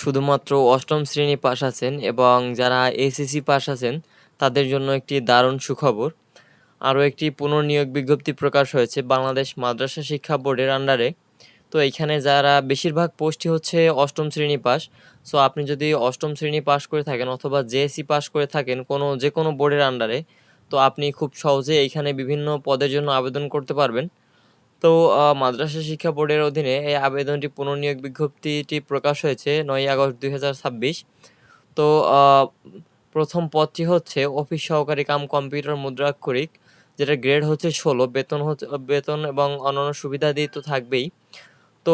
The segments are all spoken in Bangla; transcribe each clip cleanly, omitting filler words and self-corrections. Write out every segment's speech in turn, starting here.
শুধুমাত্র অষ্টম শ্রেণী পাস আছেন এবং যারা এসএসসি পাস আছেন তাদের জন্য একটি দারুণ সুখবর। আরও একটি পুনর্নিয়োগ বিজ্ঞপ্তি প্রকাশ হয়েছে বাংলাদেশ মাদ্রাসা শিক্ষা বোর্ডের আন্ডারে। তো এইখানে যারা বেশিরভাগ পোস্টই হচ্ছে অষ্টম শ্রেণী পাস। সো আপনি যদি অষ্টম শ্রেণী পাস করে থাকেন অথবা জেএসসি পাস করে থাকেন যে কোনো বোর্ডের আন্ডারে, তো আপনি খুব সহজে এইখানে বিভিন্ন পদের জন্য আবেদন করতে পারবেন। তো মাদ্রাসা শিক্ষা বোর্ডের অধীনে এই আবেদনটি পুনর্নিয়োগ বিজ্ঞপ্তিটি প্রকাশ হয়েছে ৯ই আগস্ট ২০২৬। তো আ প্রথম পদটি হচ্ছে অফিস সহকারী কাম কম্পিউটার মুদ্রাক্ষরিক, যেটার গ্রেড হচ্ছে ১৬, বেতন এবং অন্যান্য সুবিধাদি তো থাকবেই। তো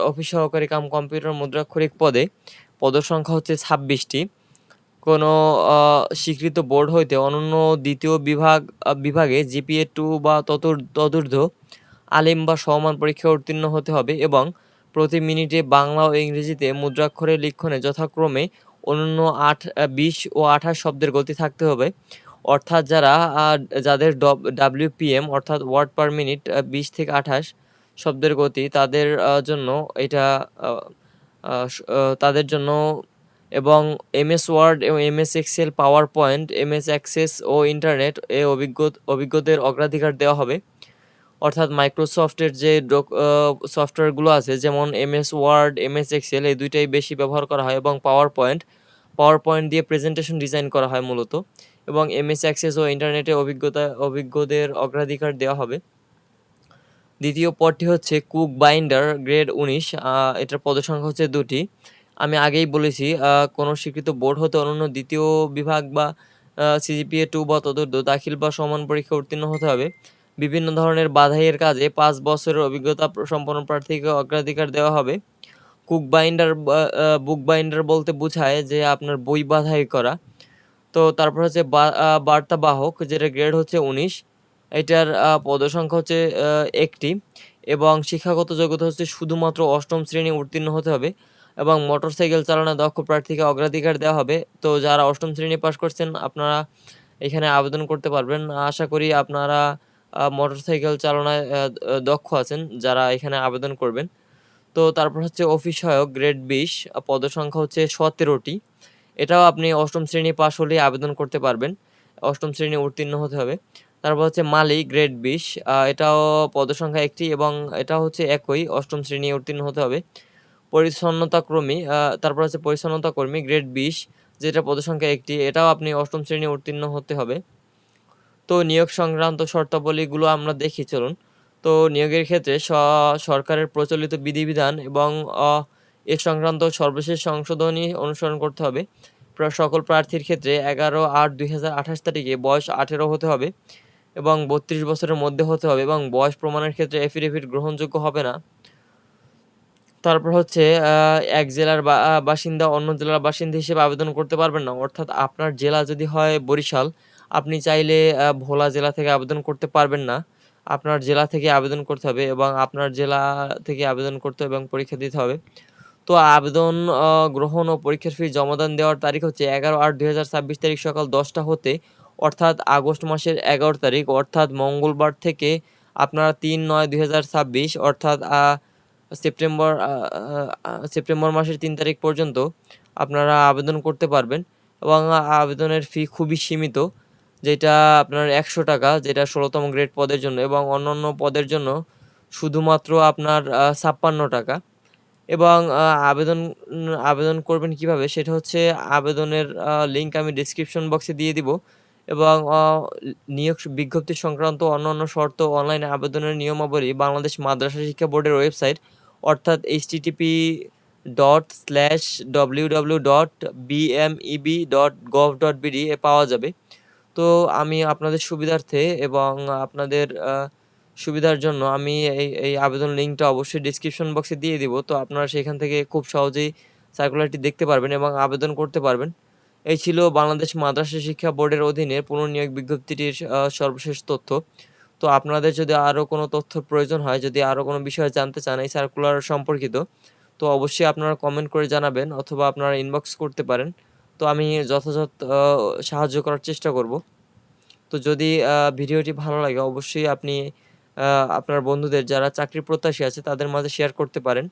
অফিস সহকারী কাম কম্পিউটার মুদ্রাক্ষরিক পদে পদসংখ্যা হচ্ছে ২৬টি। কোনো স্বীকৃত বোর্ড হইতে অনন্য দ্বিতীয় বিভাগে জিপিএ ২ বা তদূর্ধ্ব আলিম বা সমমান পরীক্ষায় উত্তীর্ণ হতে হবে এবং প্রতি মিনিটে বাংলা ও ইংরেজিতে মুদ্রাক্ষরে লিখনে যথাক্রমে অনূন্য ২০ ও ২৮ শব্দের গতি থাকতে হবে। অর্থাৎ যাদের WPM অর্থাৎ ওয়ার্ড পার মিনিট ২০ থেকে ২৮ শব্দের গতি, তাদের জন্য এটা আ আ স তাদের জন্য এবং এমএস ওয়ার্ড এবং MS Excel, PowerPoint, MS Access ও ইন্টারনেট অভিজ্ঞদের অগ্রাধিকার দেওয়া হবে। অর্থাৎ মাইক্রোসফটের যে সফটওয়্যারগুলো আছে, যেমন এমএস ওয়ার্ড, এমএস এক্সেল, এই দুইটাই বেশি ব্যবহার করা হয় এবং পাওয়ার পয়েন্ট দিয়ে প্রেজেন্টেশন ডিজাইন করা হয় মূলত, এবং এমএস অ্যাক্সেস ও ইন্টারনেটে অভিজ্ঞদের অগ্রাধিকার দেওয়া হবে। দ্বিতীয় পদটি হচ্ছে কুক বাইন্ডার, গ্রেড ১৯। এটার পদসংখ্যা হচ্ছে ২টি। আমি আগেই বলেছি, কোনো স্বীকৃত বোর্ড হতে অনন্য দ্বিতীয় বিভাগ বা সিজিপিএ ২ বা তদূর্ধ্ব দাখিল বা সমান পরীক্ষায় উত্তীর্ণ হতে হবে। বিভিন্ন ধরনের বাধাইয়ের কাজে ৫ বছরের অভিজ্ঞতা সম্পন্ন প্রার্থীকে অগ্রাধিকার দেওয়া হবে। বুক বাইন্ডার বলতে বোঝায় যে আপনার বই বাঁধাই করা। তো তারপর হচ্ছে বার্তাবাহক, যেটার গ্রেড হচ্ছে ১৯। এটার পদসংখ্যা হচ্ছে ১টি এবং শিক্ষাগত যোগ্যতা হচ্ছে শুধুমাত্র অষ্টম শ্রেণী উত্তীর্ণ হতে হবে এবং মোটরসাইকেল চালানোয় দক্ষ প্রার্থীকে অগ্রাধিকার দেওয়া হবে। তো যারা অষ্টম শ্রেণী পাস করছেন আপনারা এখানে আবেদন করতে পারবেন। আশা করি আপনারা মোটরসাইকেল চালনায় দক্ষ আছেন যারা এখানে আবেদন করবেন। তো তারপর হচ্ছে অফিস সহায়ক, গ্রেড ২০, পদসংখ্যা হচ্ছে ১৭টি। এটাও আপনি অষ্টম শ্রেণী পাস হলেই আবেদন করতে পারবেন। অষ্টম শ্রেণী উত্তীর্ণ হতে হবে। তারপর হচ্ছে মালি, গ্রেড ২০, এটাও পদসংখ্যা ১টি এবং এটা হচ্ছে একই, অষ্টম শ্রেণী উত্তীর্ণ হতে হবে। তারপর হচ্ছে পরিচ্ছন্নতা কর্মী, গ্রেড ২০, যেটা পদসংখ্যা ১টি, এটাও আপনি অষ্টম শ্রেণী উত্তীর্ণ হতে হবে। তো নিয়োগ সংক্রান্ত শর্তাবলীগুলো আমরা দেখি চলুন। তো নিয়োগের ক্ষেত্রে সরকারের প্রচলিত বিধিবিধান এবং অ এ সংক্রান্ত সর্বশেষ সংশোধনী অনুসরণ করতে হবে। সকল প্রার্থীর ক্ষেত্রে ১১/৮/২০২৮ তারিখে বয়স ১৮ হতে হবে এবং ৩২ বছরের মধ্যে হতে হবে এবং বয়স প্রমাণের ক্ষেত্রে এফিডেভিট গ্রহণযোগ্য হবে না। তারপর হচ্ছে এক জেলার বাসিন্দা অন্য জেলার বাসিন্দা হিসেবে আবেদন করতে পারবেন না। অর্থাৎ আপনার জেলা যদি হয় বরিশাল, আপনি চাইলে ভোলা জেলা থেকে আবেদন করতে পারবেন না। আপনার জেলা থেকে আবেদন করতে হবে এবং আপনার জেলা থেকে আবেদন করতে হবে এবং পরীক্ষা দিতে হবে। তো আবেদন গ্রহণ ও পরীক্ষার ফি জমাদান দেওয়ার তারিখ হচ্ছে ১১/৮/২০২৬ তারিখ সকাল ১০টা হতে, অর্থাৎ আগস্ট মাসের ১১ তারিখ, অর্থাৎ মঙ্গলবার থেকে আপনারা ৩/৯/২০২৬ অর্থাৎ সেপ্টেম্বর আ আ সেপ্টেম্বর মাসের ৩ তারিখ পর্যন্ত আপনারা আবেদন করতে পারবেন এবং আবেদনের ফি খুবই সীমিত, যেটা আপনার ৳১০০, যেটা ১৬তম গ্রেড পদের জন্য, এবং অন্যান্য পদের জন্য শুধুমাত্র আপনার ৳৫৬। এবং আবেদন করবেন কিভাবে সেটা হচ্ছে, আবেদনের লিংক আমি ডেসক্রিপশন বক্সে দিয়ে দিব এবং নিয়োগ বিজ্ঞপ্তি সংক্রান্ত অন্যান্য শর্ত, অনলাইনে আবেদনের নিয়মাবলী বাংলাদেশ মাদ্রাসা শিক্ষা বোর্ডের ওয়েবসাইট অর্থাৎ http://www.bmeb.gov.bd এ পাওয়া যাবে। তো আমি আপনাদের সুবিধার্থে এবং আপনাদের সুবিধার জন্য আমি এই আবেদন লিঙ্কটা অবশ্যই ডেসক্রিপশন বক্সে দিয়ে দিব। তো আপনারা সেখান থেকে খুব সহজেই সার্কুলারটি দেখতে পারবেন এবং আবেদন করতে পারবেন। এই ছিল বাংলাদেশ মাদ্রাসা শিক্ষা বোর্ডের অধীনে পুনর্নিয়োগ বিজ্ঞপ্তিটির সর্বশেষ তথ্য। তো আপনাদের যদি আরও কোনো তথ্য প্রয়োজন হয়, যদি আরও কোনো বিষয়ে জানতে চান এই সার্কুলার সম্পর্কিত, তো অবশ্যই আপনারা কমেন্ট করে জানাবেন অথবা আপনারা ইনবক্স করতে পারেন। তো আমি যথাযথ সাহায্য করার চেষ্টা করব। তো যদি ভিডিওটি ভালো লাগে অবশ্যই আপনি আ আপনার বন্ধুদের যারা চাকরি প্রত্যাশী আছে তাদের মাঝে শেয়ার করতে পারেন।